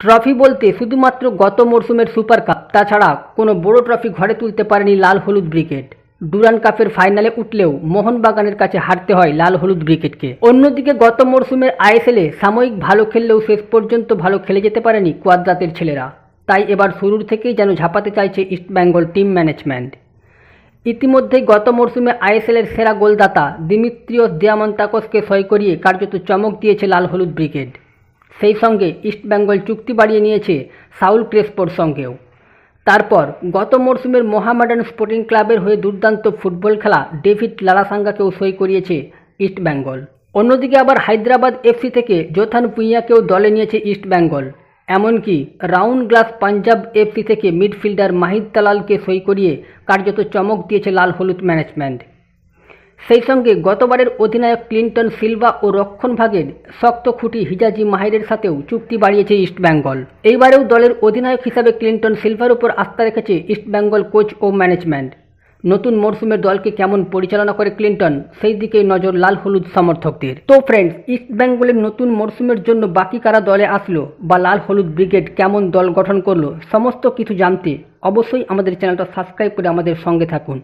Trophy বলতে শুধুমাত্র গত মরশুমের সুপার কাপ, তাছাড়া কোনো বড় ট্রফি ঘরে তুলতে পারেনি লাল হলুদ ব্রিগেড। ডুরান্ড কাপের ফাইনালে উঠলেও মোহনবাগানের কাছে হারতে হয় লাল হলুদ ব্রিগেডকে। অন্যদিকে গত মরশুমের আইএসএলে সাময়িক ভালো খেললেও শেষ পর্যন্ত ভালো খেলে যেতে পারেনি কোয়াদ্রাতের ছেলেরা। তাই এবার শুরুর থেকেই যেন ঝাঁপাতে চাইছে ইস্টবেঙ্গল টিম ম্যানেজমেন্ট। ইতিমধ্যেই গত মরশুমে আইএসএলের সেরা গোলদাতা দিমিত্রিয়স দিয়ামন্তাকসকে সই করিয়ে কার্যত চমক দিয়েছে লাল হলুদ ব্রিগেড। সেই সঙ্গে ইস্টবেঙ্গল চুক্তি বাড়িয়ে নিয়েছে সাউল ক্রেসপোর সঙ্গেও। তারপর গত মরশুমের মোহামেডান স্পোর্টিং ক্লাবের হয়ে দুর্দান্ত ফুটবল খেলা ডেভিড লালাসাঙ্গাকেও সই করিয়েছে ইস্টবেঙ্গল। অন্যদিকে আবার হায়দ্রাবাদ এফসি থেকে জোথান পুইয়াকেও দলে নিয়েছে ইস্টবেঙ্গল। এমনকি রাউন্ড গ্লাস পাঞ্জাব এফসি থেকে মিডফিল্ডার মাহিদ তালালকে সই করিয়ে কার্যত চমক দিয়েছে লাল হলুদ ম্যানেজমেন্ট। সেই সঙ্গে গতবারের অধিনায়ক ক্লিন্টন সিলভা ও রক্ষণভাগের শক্ত খুঁটি হিজাজি মাহিরের সাথেও চুক্তি বাড়িয়েছে ইস্টবেঙ্গল। এইবারেও দলের অধিনায়ক হিসাবে ক্লিন্টন সিলভার উপর আস্থা রেখেছে ইস্টবেঙ্গল কোচ ও ম্যানেজমেন্ট। নতুন মরশুমের দলকে কেমন পরিচালনা করে ক্লিন্টন, সেই দিকেই নজর লাল হলুদ সমর্থকদের। তো ফ্রেন্ডস, ইস্টবেঙ্গলের নতুন মরশুমের জন্য বাকি কারা দলে আসলো বা লাল হলুদ ব্রিগেড কেমন দল গঠন করলো, সমস্ত কিছু জানতে অবশ্যই আমাদের চ্যানেলটা সাবস্ক্রাইব করে আমাদের সঙ্গে থাকুন।